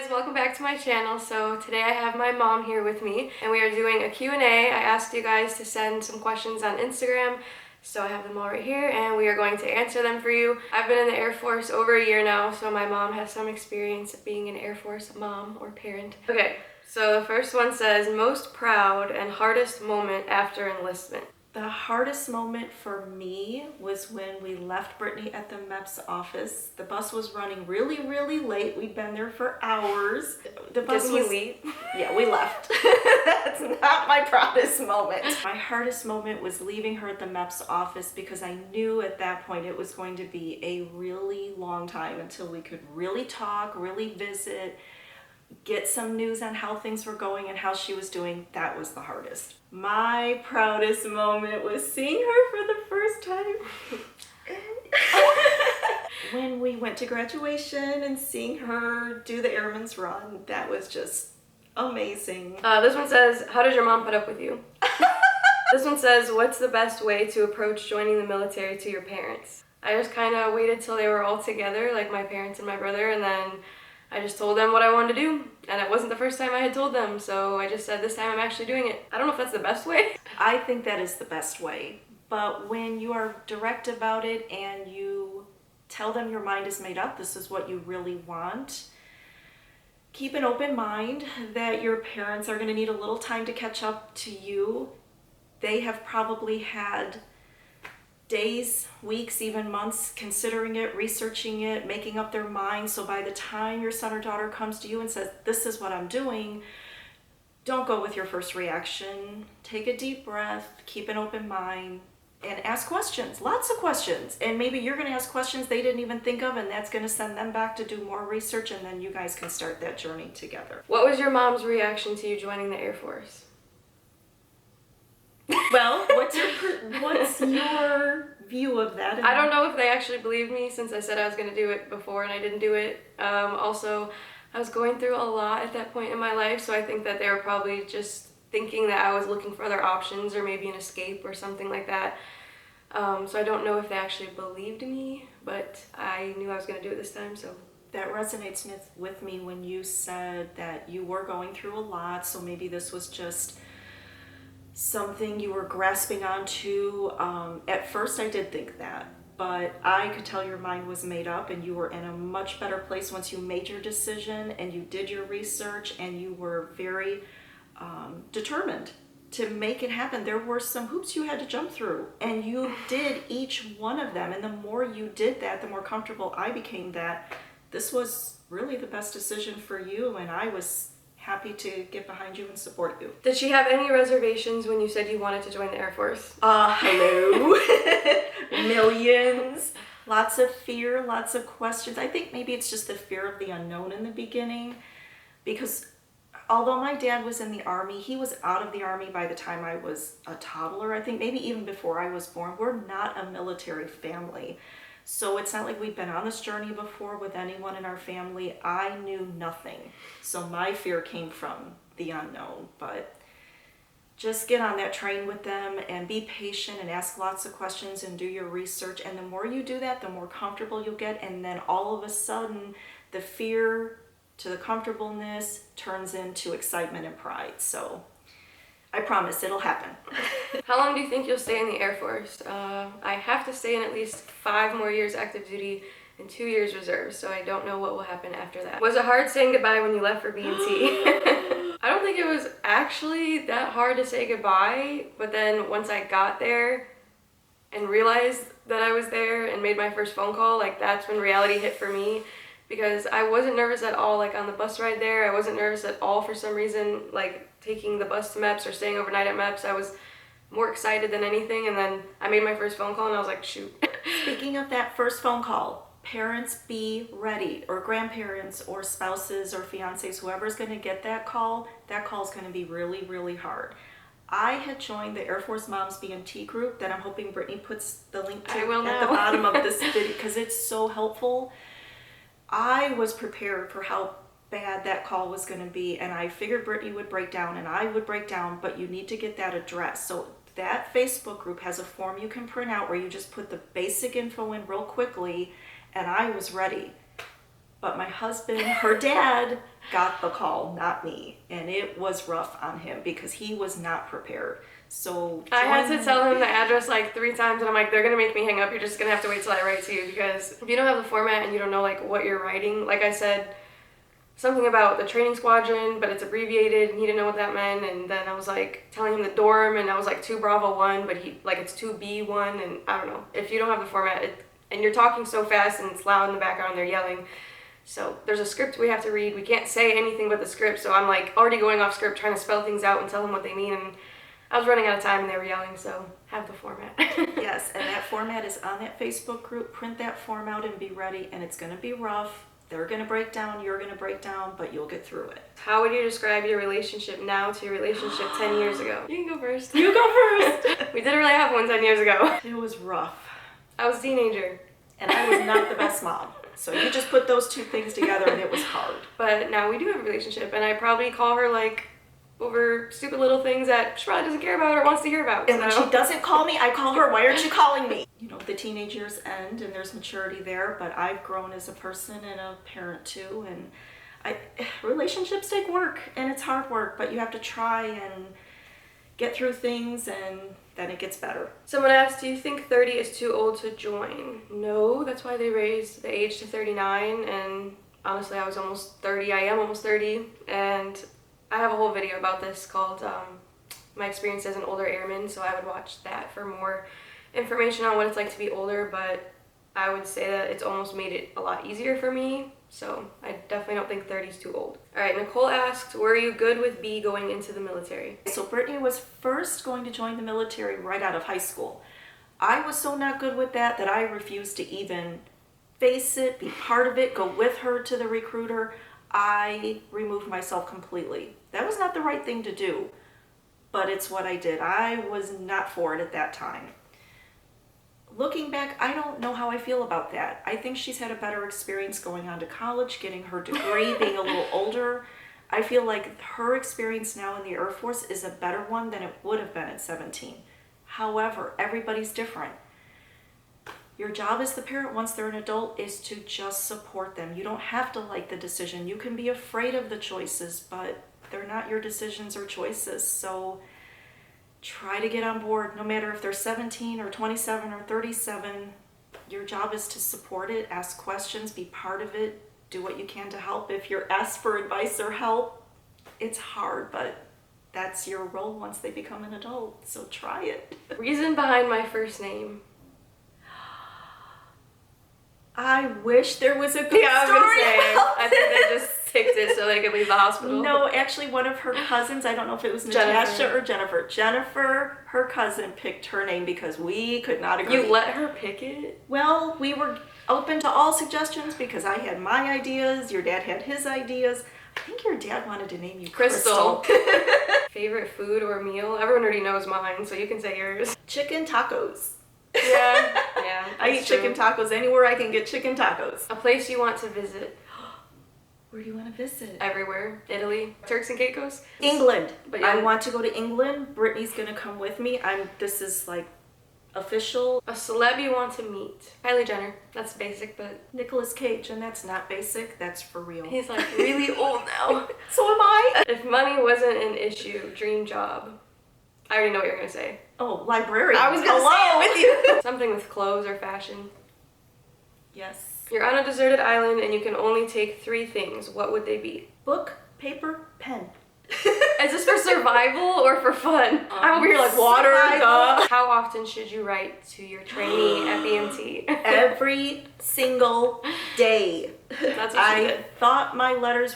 Guys, welcome back to my channel. So today I have my mom here with me and we are doing a Q&A. I asked you guys to send some questions on Instagram, so I have them all right here and we are going to answer them for you. I've been in the Air Force over a year now, so my mom has some experience of being an Air Force mom or parent. Okay, so the first one says, most proud and hardest moment after enlistment. The hardest moment for me was when we left Brittany at the MEPS office. The bus was running really, really late. We'd been there for hours. The bus was late. Yeah, we left. That's not my proudest moment. My hardest moment was leaving her at the MEPS office because I knew at that point it was going to be a really long time until we could really talk, really visit, get some news on how things were going and how she was doing. That was the hardest. My proudest moment was seeing her for the first time. When we went to graduation and seeing her do the Airman's Run, that was just amazing. This one says, how does your mom put up with you? This one says, what's the best way to approach joining the military to your parents? I just kind of waited till they were all together, like my parents and my brother, and then I just told them what I wanted to do, and it wasn't the first time I had told them, so I just said this time I'm actually doing it. I don't know if that's the best way. I think that is the best way, but when you are direct about it and you tell them your mind is made up, this is what you really want, keep an open mind that your parents are going to need a little time to catch up to you. They have probably had days, weeks, even months considering it, researching it, making up their minds. So by the time your son or daughter comes to you and says, this is what I'm doing, don't go with your first reaction. Take a deep breath, keep an open mind, and ask questions, lots of questions. And maybe you're going to ask questions they didn't even think of, and that's going to send them back to do more research, and then you guys can start that journey together. What was your mom's reaction to you joining the Air Force? Well, what's your view of that? I don't know if they actually believed me since I said I was going to do it before and I didn't do it. Also, I was going through a lot at that point in my life, so I think that they were probably just thinking that I was looking for other options or maybe an escape or something like that. So I don't know if they actually believed me, but I knew I was going to do it this time, so. That resonates with me when you said that you were going through a lot, so maybe this was just something you were grasping onto. At first I did think that, but I could tell your mind was made up and you were in a much better place once you made your decision and you did your research and you were very determined to make it happen. There were some hoops you had to jump through and you did each one of them, and the more you did that, the more comfortable I became that this was really the best decision for you, and I was happy to get behind you and support you. Did she have any reservations when you said you wanted to join the Air Force? Hello. Millions. Lots of fear, lots of questions. I think maybe it's just the fear of the unknown in the beginning, because although my dad was in the Army, he was out of the Army by the time I was a toddler. I think maybe even before I was born. We're not a military family. So it's not like we've been on this journey before with anyone in our family. I knew nothing. So my fear came from the unknown. But just get on that train with them and be patient and ask lots of questions and do your research. And the more you do that, the more comfortable you'll get. And then all of a sudden, the fear to the comfortableness turns into excitement and pride. So I promise it'll happen. How long do you think you'll stay in the Air Force? I have to stay in at least 5 more years active duty and 2 years reserve, so I don't know what will happen after that. Was it hard saying goodbye when you left for B&T? I don't think it was actually that hard to say goodbye, but then once I got there and realized that I was there and made my first phone call, like that's when reality hit for me. Because I wasn't nervous at all, like on the bus ride there. I wasn't nervous at all for some reason, like taking the bus to MEPS or staying overnight at MEPS. I was more excited than anything, and then I made my first phone call and I was like, shoot. Speaking of that first phone call, parents be ready, or grandparents or spouses or fiancés, whoever's gonna get that call is gonna be really, really hard. I had joined the Air Force Moms B&T group that I'm hoping Brittany puts the link to at the bottom of this video because it's so helpful. I was prepared for how bad that call was going to be, and I figured Brittany would break down and I would break down, but you need to get that addressed. So that Facebook group has a form you can print out where you just put the basic info in real quickly, and I was ready. But my husband, her dad, got the call, not me. And it was rough on him because he was not prepared. So I had to tell him the address like 3 times, and I'm like, they're gonna make me hang up. You're just gonna have to wait till I write to you, because if you don't have the format and you don't know like what you're writing, like I said, something about the training squadron, but it's abbreviated, and he didn't know what that meant. And then I was like telling him the dorm, and I was like 2 Bravo 1, but he like it's 2B1, and I don't know. If you don't have the format, and you're talking so fast and it's loud in the background, they're yelling. So there's a script we have to read. We can't say anything but the script. So I'm like already going off script, trying to spell things out and tell them what they mean. And I was running out of time and they were yelling, so have the format. Yes, and that format is on that Facebook group. Print that form out and be ready, and it's going to be rough. They're going to break down, you're going to break down, but you'll get through it. How would you describe your relationship now to your relationship 10 years ago? You can go first. You go first. We didn't really have one 10 years ago. It was rough. I was a teenager. And I was not the best mom. So you just put those 2 things together and it was hard. But now we do have a relationship, and I probably call her like over stupid little things that she probably doesn't care about or wants to hear about. And when she doesn't call me, I call her, why aren't you calling me? You know, the teenage years end and there's maturity there, but I've grown as a person and a parent too. And relationships take work, and it's hard work, but you have to try and get through things, and then it gets better. Someone asked, do you think 30 is too old to join? No, that's why they raised the age to 39, and honestly I was almost 30. I am almost 30, and I have a whole video about this called my experience as an older airman, so I would watch that for more information on what it's like to be older. But I would say that it's almost made it a lot easier for me, so I definitely don't think 30 is too old. All right, Nicole asked, were you good with B going into the military? So Brittany was first going to join the military right out of high school. I was so not good with that I refused to even face it, be part of it, go with her to the recruiter. I removed myself completely. That was not the right thing to do, but it's what I did. I was not for it at that time. Looking back, I don't know how I feel about that. I think she's had a better experience going on to college, getting her degree, being a little older. I feel like her experience now in the Air Force is a better one than it would have been at 17. However, everybody's different. Your job as the parent, once they're an adult, is to just support them. You don't have to like the decision. You can be afraid of the choices, but they're not your decisions or choices. So try to get on board, no matter if they're 17 or 27 or 37. Your job is to support it, ask questions, be part of it, do what you can to help. If you're asked for advice or help, it's hard, but that's your role once they become an adult, so try it. Reason behind my first name. I wish there was a good Yeah, I was story gonna say, about I think they just picked it so they could leave the hospital. No, actually one of her cousins, I don't know if it was Natasha or Jennifer. Jennifer, her cousin, picked her name because we could not agree. You let her pick it? Well, we were open to all suggestions because I had my ideas, your dad had his ideas. I think your dad wanted to name you Crystal. Favorite food or meal? Everyone already knows mine, so you can say yours. Chicken tacos. Yeah. I eat chicken tacos anywhere I can get chicken tacos. A place you want to visit? Where do you want to visit? Everywhere. Italy. Turks and Caicos? England. But yeah. I want to go to England. Brittany's gonna come with me. This is like official. A celeb you want to meet? Kylie Jenner. That's basic, but Nicolas Cage, and that's not basic, that's for real. he's like really old now. So am I. If money wasn't an issue, dream job. I already know what you're gonna say. Oh, librarian. I was gonna Hello. say it with you. Something with clothes or fashion. Yes. You're on a deserted island and you can only take 3 things. What would they be? Book, paper, pen. Is this for survival or for fun? I'm over here like water. Survival. How often should you write to your trainee at BMT? Every single day. That's what she I did. thought my letters,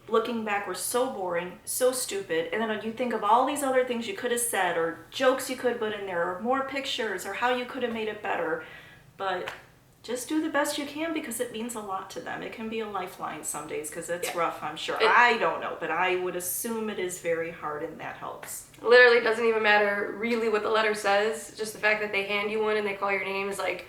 looking back, were so boring, so stupid, and then you think of all these other things you could have said, or jokes you could put in there, or more pictures, or how you could have made it better. But just do the best you can because it means a lot to them. It can be a lifeline some days because it's rough, I'm sure. I don't know, but I would assume it is very hard, and that helps. Literally doesn't even matter really what the letter says. Just the fact that they hand you one and they call your name is like,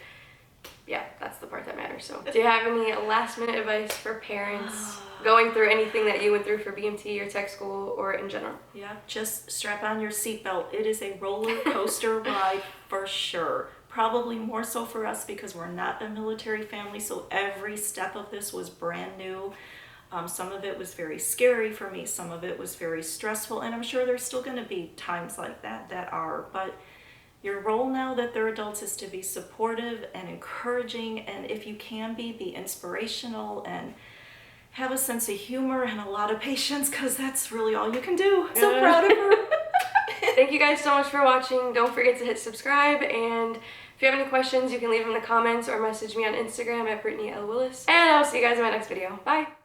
yeah, that's the part that matters. So do you have any last minute advice for parents going through anything that you went through for BMT or tech school or in general? Yeah, just strap on your seatbelt. It is a roller coaster ride for sure. Probably more so for us because we're not a military family, so every step of this was brand new. Some of it was very scary for me, some of it was very stressful, and I'm sure there's still going to be times like that are, but your role now that they're adults is to be supportive and encouraging, and if you can be inspirational and have a sense of humor and a lot of patience, because that's really all you can do. I'm so proud of her. Thank you guys so much for watching. Don't forget to hit subscribe, and if you have any questions, you can leave them in the comments or message me on Instagram at Brittany L. Willis. And I'll see you guys in my next video. Bye!